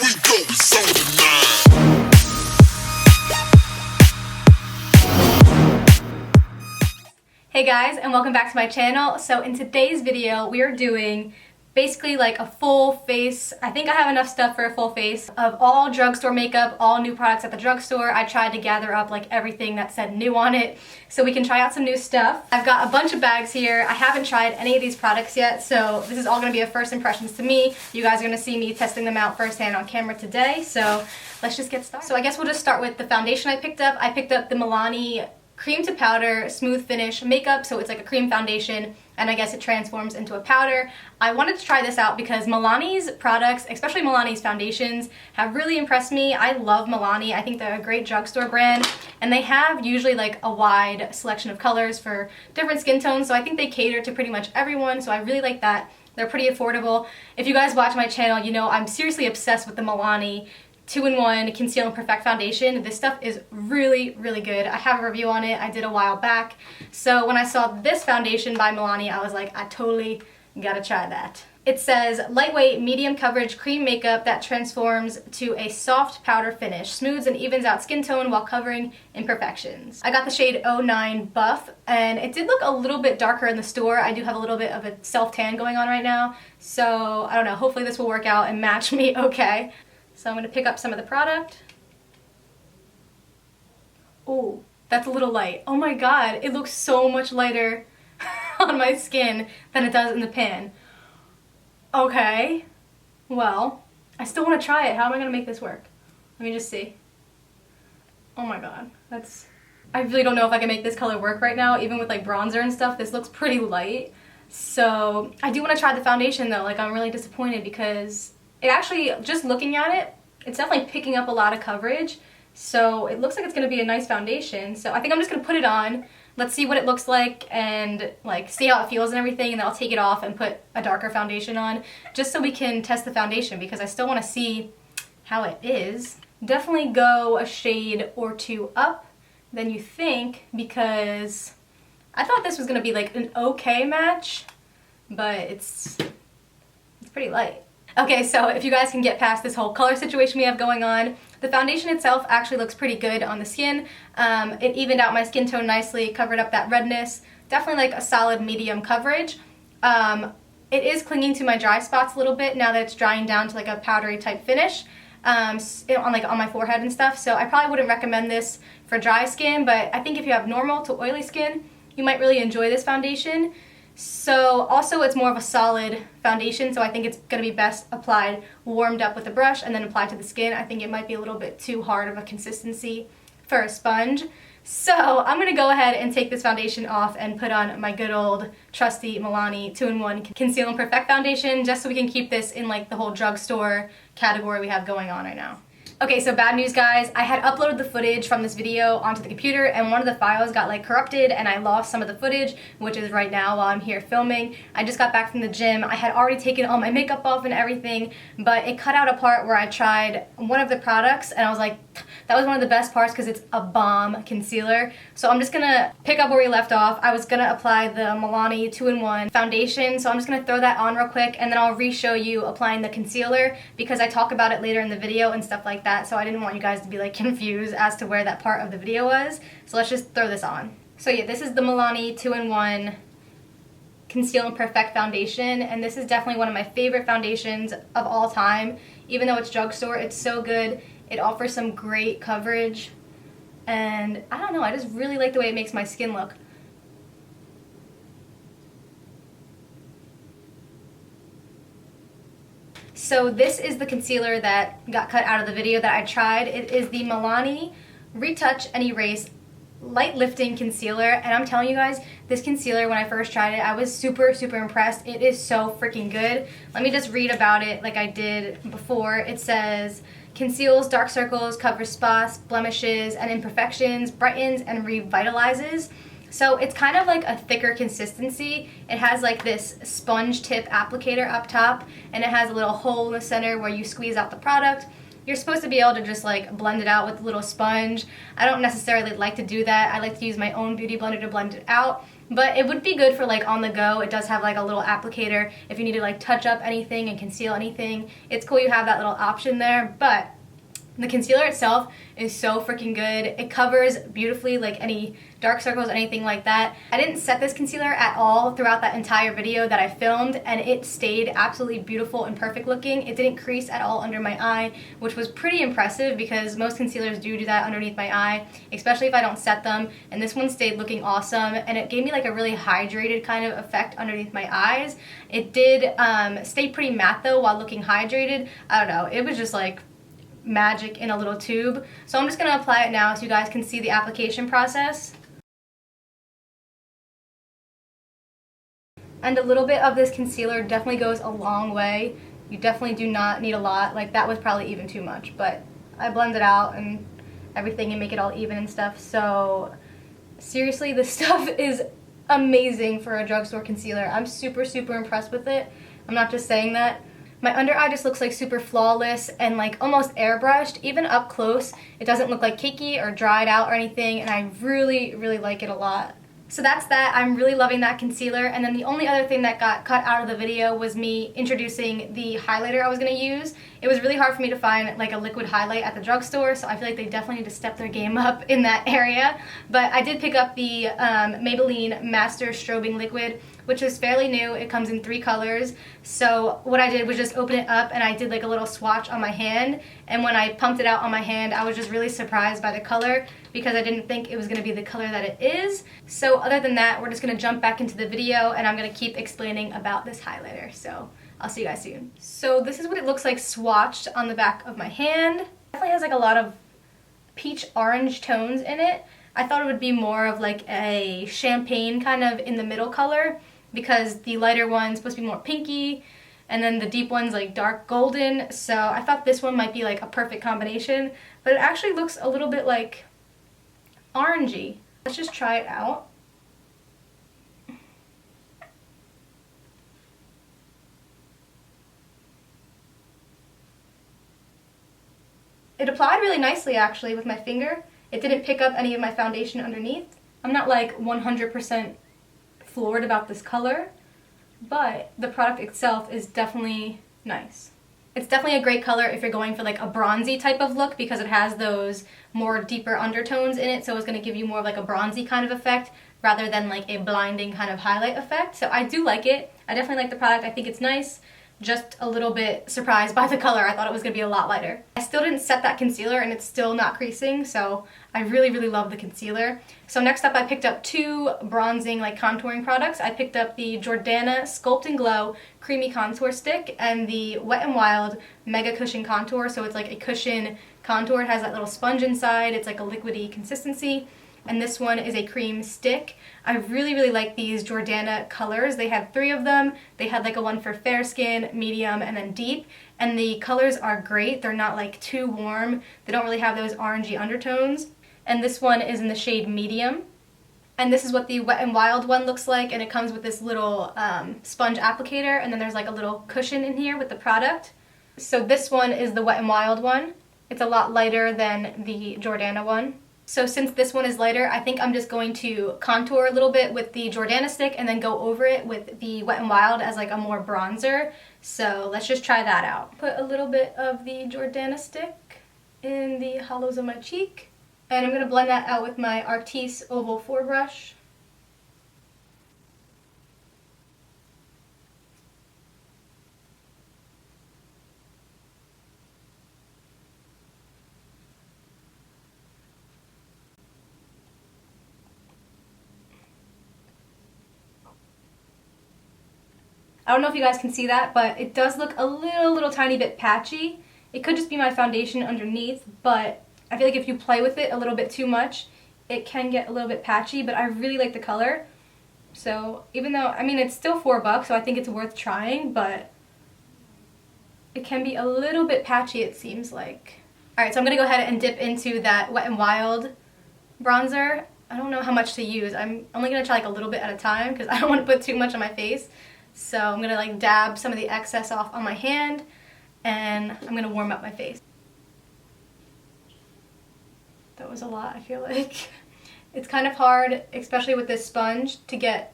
we go, it's on the line. Hey guys, and welcome back to my channel. So in today's video, we are doing basically like a full face. I think I have enough stuff for a full face of all drugstore makeup, all new products at the drugstore. I tried to gather up like everything that said new on it so we can try out some new stuff. I've got a bunch of bags here. I haven't tried any of these products yet, so this is all going to be a first impressions to me. You guys are going to see me testing them out firsthand on camera today, so let's just get started. So I guess we'll just start with the foundation I picked up. I picked up the Milani cream to powder smooth finish makeup, so it's like a cream foundation and I guess it transforms into a powder. I wanted to try this out because Milani's products, especially Milani's foundations, have really impressed me. I love Milani. I think they're a great drugstore brand and they have usually like a wide selection of colors for different skin tones, so I think they cater to pretty much everyone, so I really like that. They're pretty affordable. If you guys watch my channel, you know I'm seriously obsessed with the Milani 2-in-1 Conceal and Perfect Foundation. This stuff is really, really good. I have a review on it I did a while back. So when I saw this foundation by Milani, I was like, I totally gotta try that. It says, lightweight, medium coverage cream makeup that transforms to a soft powder finish, smooths and evens out skin tone while covering imperfections. I got the shade 09 Buff, and it did look a little bit darker in the store. I do have a little bit of a self-tan going on right now, so I don't know, hopefully this will work out and match me okay. So I'm going to pick up some of the product. Oh, that's a little light. Oh my god, it looks so much lighter on my skin than it does in the pan. Okay, well, I still want to try it. How am I going to make this work? Let me just see. Oh my god, I really don't know if I can make this color work right now, even with like bronzer and stuff. This looks pretty light. So I do want to try the foundation though. Like, I'm really disappointed because it actually, just looking at it, it's definitely picking up a lot of coverage, so it looks like it's going to be a nice foundation. So I think I'm just going to put it on, let's see what it looks like, and like see how it feels and everything, and then I'll take it off and put a darker foundation on, just so we can test the foundation, because I still want to see how it is. Definitely go a shade or two up than you think, because I thought this was going to be like an okay match, but it's pretty light. Okay, so if you guys can get past this whole color situation we have going on, the foundation itself actually looks pretty good on the skin. It evened out my skin tone nicely, covered up that redness. Definitely like a solid medium coverage. It is clinging to my dry spots a little bit now that it's drying down to like a powdery type finish on my forehead and stuff. So I probably wouldn't recommend this for dry skin, but I think if you have normal to oily skin, you might really enjoy this foundation. So also it's more of a solid foundation, so I think it's going to be best applied warmed up with a brush and then applied to the skin. I think it might be a little bit too hard of a consistency for a sponge. So I'm going to go ahead and take this foundation off and put on my good old trusty Milani 2-in-1 Conceal and Perfect Foundation, just so we can keep this in like the whole drugstore category we have going on right now. Okay, so bad news guys, I had uploaded the footage from this video onto the computer and one of the files got like corrupted and I lost some of the footage, which is right now while I'm here filming. I just got back from the gym. I had already taken all my makeup off and everything, but it cut out a part where I tried one of the products and I was like, that was one of the best parts because it's a bomb concealer. So I'm just gonna pick up where we left off. I was gonna apply the Milani 2-in-1 foundation, so I'm just gonna throw that on real quick and then I'll re-show you applying the concealer because I talk about it later in the video and stuff like that, so I didn't want you guys to be like confused as to where that part of the video was. So let's just throw this on. So yeah, this is the Milani 2-in-1 Conceal and Perfect Foundation, and this is definitely one of my favorite foundations of all time. Even though it's drugstore, it's so good. It offers some great coverage, and I don't know, I just really like the way it makes my skin look. So this is the concealer that got cut out of the video that I tried. It is the Milani Retouch and Erase Light Lifting Concealer, and I'm telling you guys, this concealer, when I first tried it, I was super, super impressed. It is so freaking good. Let me just read about it like I did before. It says, conceals dark circles, covers spots, blemishes, and imperfections, brightens and revitalizes. So it's kind of like a thicker consistency. It has like this sponge tip applicator up top, and it has a little hole in the center where you squeeze out the product. You're supposed to be able to just like blend it out with a little sponge. I don't necessarily like to do that. I like to use my own beauty blender to blend it out. But it would be good for like on the go. It does have like a little applicator if you need to like touch up anything and conceal anything. It's cool you have that little option there, but the concealer itself is so freaking good. It covers beautifully like any dark circles, anything like that. I didn't set this concealer at all throughout that entire video that I filmed, and it stayed absolutely beautiful and perfect looking. It didn't crease at all under my eye, which was pretty impressive because most concealers do that underneath my eye, especially if I don't set them, and this one stayed looking awesome, and it gave me like a really hydrated kind of effect underneath my eyes. It did stay pretty matte though while looking hydrated. I don't know, it was just like magic in a little tube. So I'm just going to apply it now so you guys can see the application process. And a little bit of this concealer definitely goes a long way. You definitely do not need a lot. Like that was probably even too much, but I blend it out and everything and make it all even and stuff. So seriously, this stuff is amazing for a drugstore concealer. I'm super impressed with it. I'm not just saying that. My under eye just looks like super flawless and like almost airbrushed. Even up close, it doesn't look like cakey or dried out or anything, and I really like it a lot. So that's that. I'm really loving that concealer. And then the only other thing that got cut out of the video was me introducing the highlighter I was going to use. It was really hard for me to find like a liquid highlight at the drugstore, so I feel like they definitely need to step their game up in that area. But I did pick up the Maybelline Master Strobing Liquid, which is fairly new. It comes in 3 colors. So what I did was just open it up and I did like a little swatch on my hand. And when I pumped it out on my hand, I was just really surprised by the color because I didn't think it was going to be the color that it is. So other than that, we're just going to jump back into the video and I'm going to keep explaining about this highlighter. So I'll see you guys soon. So this is what it looks like swatched on the back of my hand. It definitely has like a lot of peach orange tones in it. I thought it would be more of like a champagne kind of in the middle color because the lighter one's supposed to be more pinky and then the deep one's like dark golden. So I thought this one might be like a perfect combination, but it actually looks a little bit like orangey. Let's just try it out. It applied really nicely actually with my finger. It didn't pick up any of my foundation underneath. I'm not like 100% floored about this color, but the product itself is definitely nice. It's definitely a great color if you're going for like a bronzy type of look because it has those more deeper undertones in it, so it's going to give you more of like a bronzy kind of effect rather than like a blinding kind of highlight effect. So I do like it. I definitely like the product. I think it's nice. Just a little bit surprised by the color. I thought it was going to be a lot lighter. I still didn't set that concealer and it's still not creasing, so I really love the concealer. So next up I picked up 2 bronzing like contouring products. I picked up the Jordana Sculpt and Glow Creamy Contour Stick and the Wet n Wild Mega Cushion Contour. So it's like a cushion contour. It has that little sponge inside. It's like a liquidy consistency. And this one is a cream stick. I really like these Jordana colors. They had 3 of them. They had like a one for fair skin, medium, and then deep. And the colors are great. They're not like too warm. They don't really have those orangey undertones. And this one is in the shade medium. And this is what the Wet n Wild one looks like. And it comes with this little sponge applicator. And then there's like a little cushion in here with the product. So this one is the Wet n Wild one. It's a lot lighter than the Jordana one. So since this one is lighter, I think I'm just going to contour a little bit with the Jordana stick and then go over it with the Wet n Wild as like a more bronzer. So let's just try that out. Put a little bit of the Jordana stick in the hollows of my cheek. And I'm going to blend that out with my Artis Oval 4 brush. I don't know if you guys can see that, but it does look a little tiny bit patchy. It could just be my foundation underneath, but I feel like if you play with it a little bit too much, it can get a little bit patchy, but I really like the color. So even though, I mean, it's still $4, so I think it's worth trying, but it can be a little bit patchy, it seems like. Alright, so I'm going to go ahead and dip into that Wet n Wild bronzer. I don't know how much to use. I'm only going to try like a little bit at a time because I don't want to put too much on my face. So I'm going to like dab some of the excess off on my hand and I'm going to warm up my face. That was a lot, I feel like. It's kind of hard, especially with this sponge, to get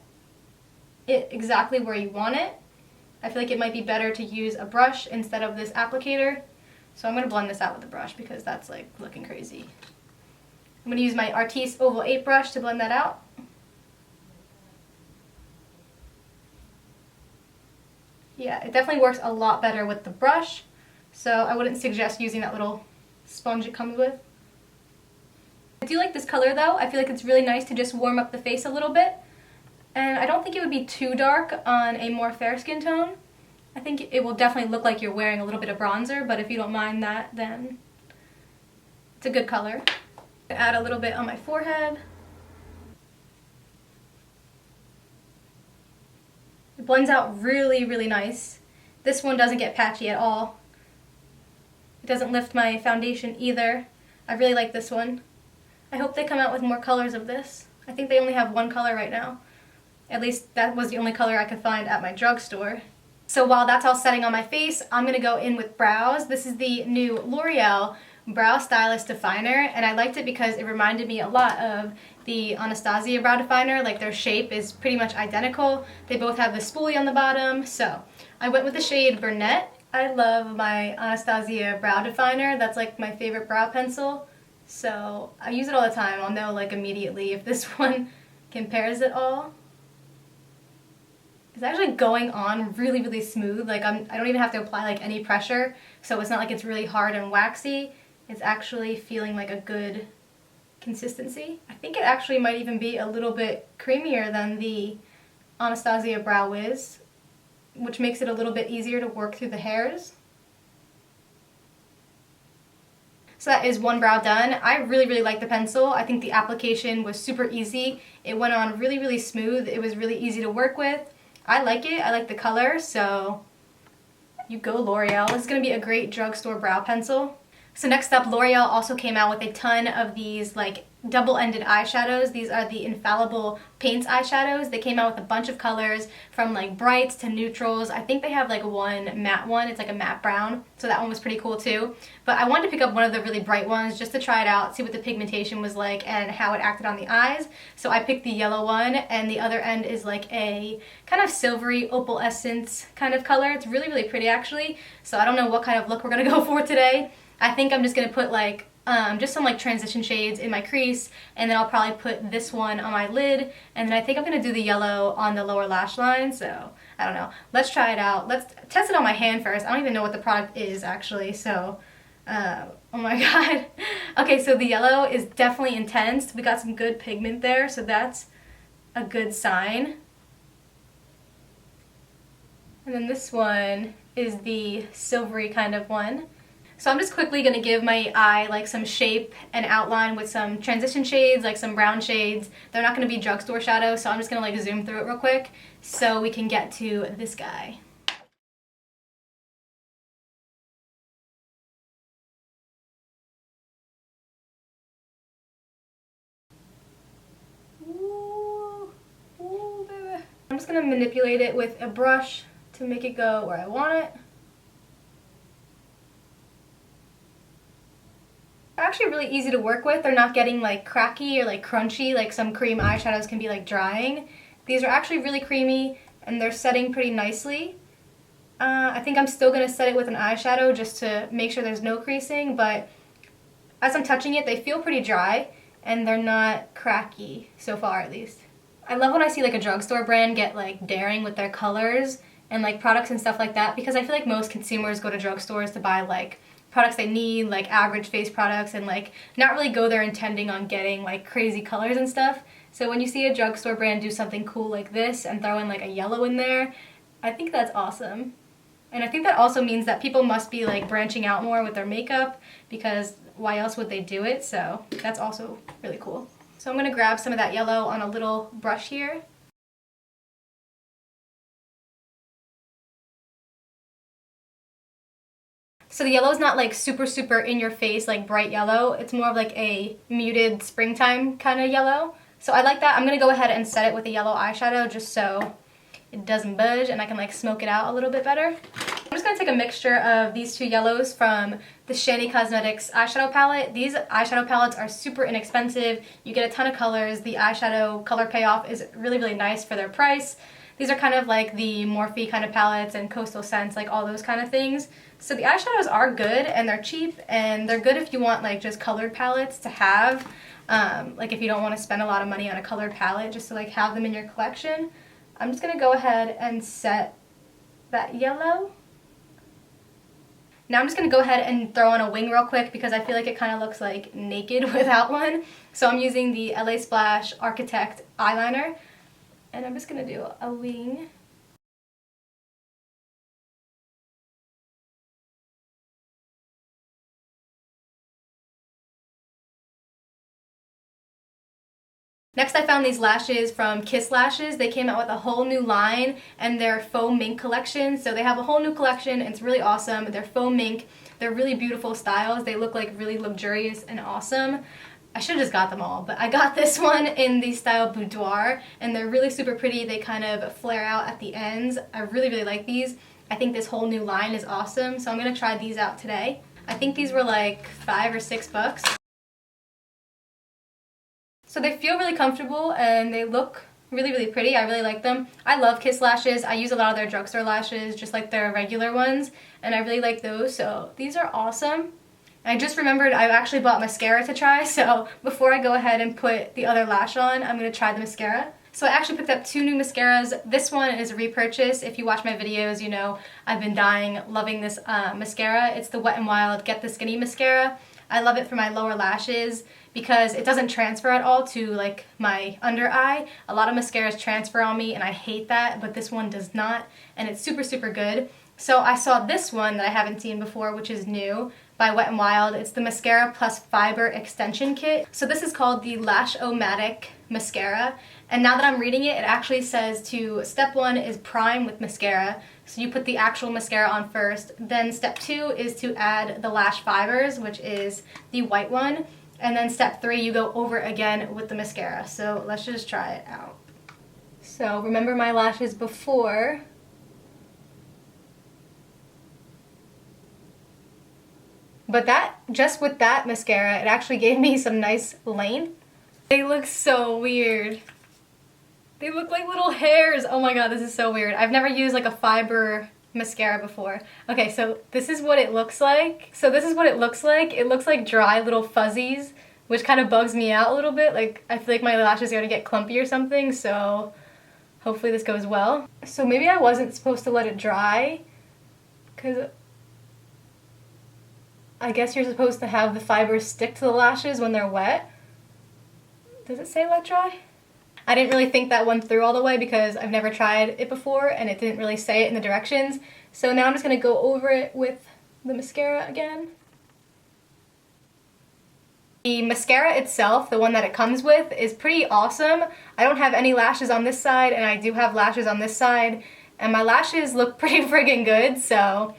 it exactly where you want it. I feel like it might be better to use a brush instead of this applicator. So I'm going to blend this out with the brush because that's like looking crazy. I'm going to use my Artiste Oval 8 brush to blend that out. Yeah, it definitely works a lot better with the brush, so I wouldn't suggest using that little sponge it comes with. I do like this color though. I feel like it's really nice to just warm up the face a little bit. And I don't think it would be too dark on a more fair skin tone. I think it will definitely look like you're wearing a little bit of bronzer, but if you don't mind that, then it's a good color. Add a little bit on my forehead. It blends out really, really nice. This one doesn't get patchy at all. It doesn't lift my foundation either. I really like this one. I hope they come out with more colors of this. I think they only have one color right now. At least that was the only color I could find at my drugstore. So while that's all setting on my face, I'm going to go in with brows. This is the new L'Oreal Brow Stylist Definer, and I liked it because it reminded me a lot of the Anastasia brow definer. Like, their shape is pretty much identical. They both have the spoolie on the bottom, so I went with the shade Brunette. I love my Anastasia brow definer. That's like my favorite brow pencil, so I use it all the time. I'll know like immediately if this one compares at all. It's actually going on really, really smooth. Like, I don't even have to apply like any pressure, so it's not like it's really hard and waxy. It's actually feeling like a good consistency. I think it actually might even be a little bit creamier than the Anastasia Brow Wiz, which makes it a little bit easier to work through the hairs. So that is one brow done. I really, really like the pencil. I think the application was super easy. It went on really, really smooth. It was really easy to work with. I like it. I like the color, so you go L'Oreal. This is going to be a great drugstore brow pencil. So next up, L'Oreal also came out with a ton of these like double-ended eyeshadows. These are the Infallible Paints eyeshadows. They came out with a bunch of colors from like brights to neutrals. I think they have like one matte one. It's like a matte brown, so that one was pretty cool too. But I wanted to pick up one of the really bright ones just to try it out, see what the pigmentation was like and how it acted on the eyes. So I picked the yellow one, and the other end is like a kind of silvery opalescence kind of color. It's really, really pretty actually. So I don't know what kind of look we're gonna go for today. I think I'm just going to put like just some like transition shades in my crease, and then I'll probably put this one on my lid, and then I think I'm going to do the yellow on the lower lash line, so I don't know. Let's try it out. Let's test it on my hand first. I don't even know what the product is actually, so oh my god. Okay, so the yellow is definitely intense. We got some good pigment there, so that's a good sign. And then this one is the silvery kind of one. So I'm just quickly going to give my eye like some shape and outline with some transition shades, like some brown shades. They're not going to be drugstore shadows, so I'm just going to like zoom through it real quick so we can get to this guy. Ooh, ooh, baby. I'm just going to manipulate it with a brush to make it go where I want it. They're actually really easy to work with. They're not getting like cracky or like crunchy like some cream eyeshadows can be like drying. These are actually really creamy and they're setting pretty nicely. I think I'm still going to set it with an eyeshadow just to make sure there's no creasing, but as I'm touching it they feel pretty dry and they're not cracky so far at least. I love when I see like a drugstore brand get like daring with their colors and like products and stuff like that, because I feel like most consumers go to drugstores to buy like products they need, like average face products, and like not really go there intending on getting like crazy colors and stuff. So when you see a drugstore brand do something cool like this and throw in like a yellow in there, I think that's awesome. And I think that also means that people must be like branching out more with their makeup, because why else would they do it? So that's also really cool. So I'm going to grab some of that yellow on a little brush here. So the yellow is not like super in your face like bright yellow. It's more of like a muted springtime kind of yellow. So I like that. I'm going to go ahead and set it with a yellow eyeshadow just so it doesn't budge and I can like smoke it out a little bit better. I'm just going going to take a mixture of these two yellows from the Shani Cosmetics eyeshadow palette. These eyeshadow palettes are super inexpensive. You get a ton of colors. The eyeshadow color payoff is really, really nice for their price. These are kind of like the Morphe kind of palettes and Coastal Scents, like all those kind of things. So the eyeshadows are good and they're cheap, and they're good if you want like just colored palettes to have. Like if you don't want to spend a lot of money on a colored palette, just to like have them in your collection. I'm just going to go ahead and set that yellow. Now I'm just going to go ahead and throw on a wing real quick because I feel like it kind of looks like naked without one. So I'm using the LA Splash Art-Ki-Tekt eyeliner, and I'm just going to do a wing. Next, I found these lashes from Kiss Lashes. They came out with a whole new line and their faux mink collection. So they have a whole new collection. It's really awesome. They're faux mink. They're really beautiful styles. They look like really luxurious and awesome. I should have just got them all, but I got this one in the style Boudoir, and they're really super pretty. They kind of flare out at the ends. I really, really like these. I think this whole new line is awesome, so I'm going to try these out today. I think these were like $5 or $6. So they feel really comfortable and they look really, really pretty. I really like them. I love Kiss Lashes. I use a lot of their drugstore lashes, just like their regular ones, and I really like those, so these are awesome. I just remembered I actually bought mascara to try, so before I go ahead and put the other lash on, I'm going to try the mascara. So I actually picked up two new mascaras. This one is a repurchase. If you watch my videos, you know I've been loving this mascara. It's the Wet n Wild Get the Skinny mascara. I love it for my lower lashes because it doesn't transfer at all to like my under eye. A lot of mascaras transfer on me and I hate that, but this one does not, and it's super, super good. So I saw this one that I haven't seen before, which is new, by Wet n Wild. It's the Mascara Plus Fiber Extension Kit. So this is called the Lash-O-Matic Mascara. And now that I'm reading it, it actually says step 1 is prime with mascara. So you put the actual mascara on first. Then step 2 is to add the lash fibers, which is the white one. And then step 3, you go over again with the mascara. So let's just try it out. So remember my lashes before. But just with that mascara, it actually gave me some nice length. They look so weird. They look like little hairs. Oh my god, this is so weird. I've never used like a fiber mascara before. Okay, so this is what it looks like. It looks like dry little fuzzies, which kind of bugs me out a little bit. Like, I feel like my lashes are gonna get clumpy or something, so hopefully this goes well. So maybe I wasn't supposed to let it dry, because I guess you're supposed to have the fibers stick to the lashes when they're wet. Does it say let dry? I didn't really think that one through all the way because I've never tried it before and it didn't really say it in the directions. So now I'm just going to go over it with the mascara again. The mascara itself, the one that it comes with, is pretty awesome. I don't have any lashes on this side and I do have lashes on this side, and my lashes look pretty friggin' good, so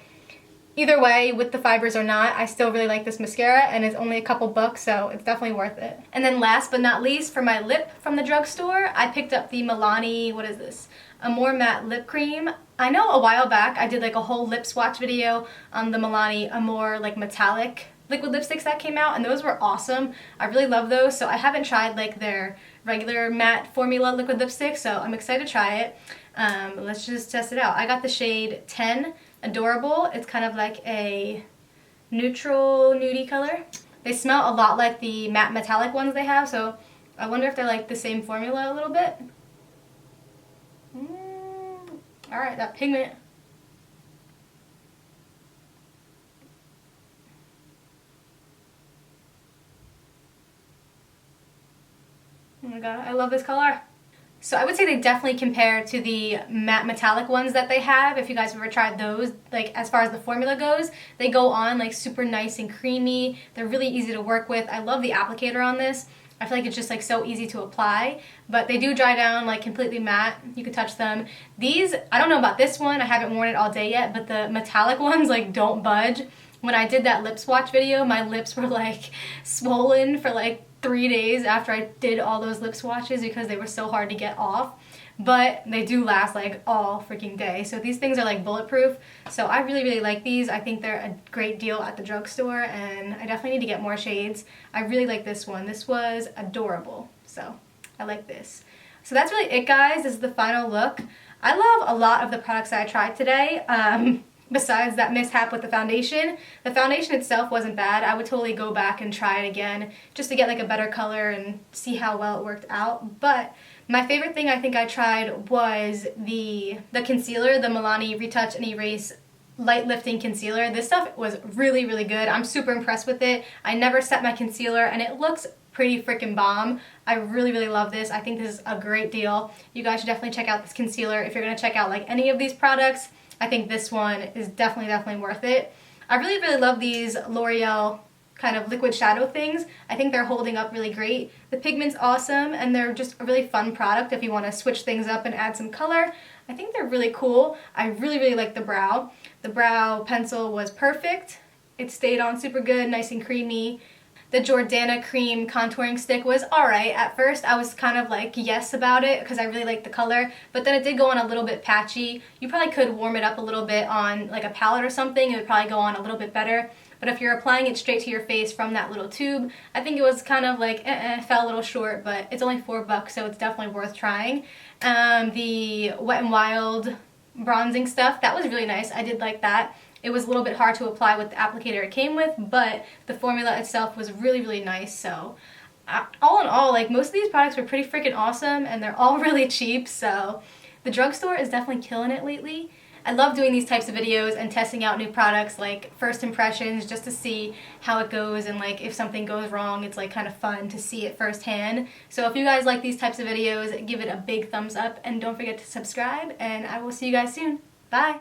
either way, with the fibers or not, I still really like this mascara, and it's only a couple bucks, so it's definitely worth it. And then last but not least, for my lip from the drugstore, I picked up the Milani, what is this? Amore Matte Lip Cream. I know a while back I did like a whole lip swatch video on the Milani Amore like metallic liquid lipsticks that came out, and those were awesome. I really love those, so I haven't tried like their regular matte formula liquid lipstick, so I'm excited to try it. Let's just test it out. I got the shade 10. Adorable. It's kind of like a neutral nudie color. They smell a lot like the matte metallic ones they have, so I wonder if they're like the same formula a little bit. Alright, that pigment. Oh my god, I love this color. So I would say they definitely compare to the matte metallic ones that they have. If you guys have ever tried those, like as far as the formula goes, they go on like super nice and creamy. They're really easy to work with. I love the applicator on this. I feel like it's just like so easy to apply, but they do dry down like completely matte. You can touch them. These, I don't know about this one, I haven't worn it all day yet, but the metallic ones like don't budge. When I did that lip swatch video, my lips were like swollen for like 3 days after I did all those lip swatches because they were so hard to get off. but they do last like all freaking day. So these things are like bulletproof. So I really, really like these. I think they're a great deal at the drugstore, and I definitely need to get more shades. I really like this one. This was adorable. So I like this. So that's really it, guys. This is the final look. I love a lot of the products that I tried today. Besides that mishap with the foundation itself wasn't bad. I would totally go back and try it again just to get like a better color and see how well it worked out. But my favorite thing I think I tried was the concealer, the Milani Retouch and Erase Light Lifting Concealer. This stuff was really, really good. I'm super impressed with it. I never set my concealer and it looks pretty freaking bomb. I really, really love this. I think this is a great deal. You guys should definitely check out this concealer. If you're going to check out like any of these products, I think this one is definitely worth it. I really, really love these L'Oreal kind of liquid shadow things. I think they're holding up really great. The pigment's awesome, and they're just a really fun product if you want to switch things up and add some color. I think they're really cool. I really, really like the brow. The brow pencil was perfect. It stayed on super good, nice and creamy. The Jordana Cream contouring stick was alright. At first I was kind of like yes about it because I really liked the color, but then it did go on a little bit patchy. You probably could warm it up a little bit on like a palette or something. It would probably go on a little bit better. But if you're applying it straight to your face from that little tube, I think it was kind of like, fell a little short, but it's only $4, so it's definitely worth trying. The Wet n Wild bronzing stuff, that was really nice. I did like that. It was a little bit hard to apply with the applicator it came with, but the formula itself was really, really nice. So all in all, like most of these products were pretty freaking awesome, and they're all really cheap. So the drugstore is definitely killing it lately. I love doing these types of videos and testing out new products, like first impressions, just to see how it goes, and like if something goes wrong, it's like kind of fun to see it firsthand. So if you guys like these types of videos, give it a big thumbs up and don't forget to subscribe, and I will see you guys soon. Bye!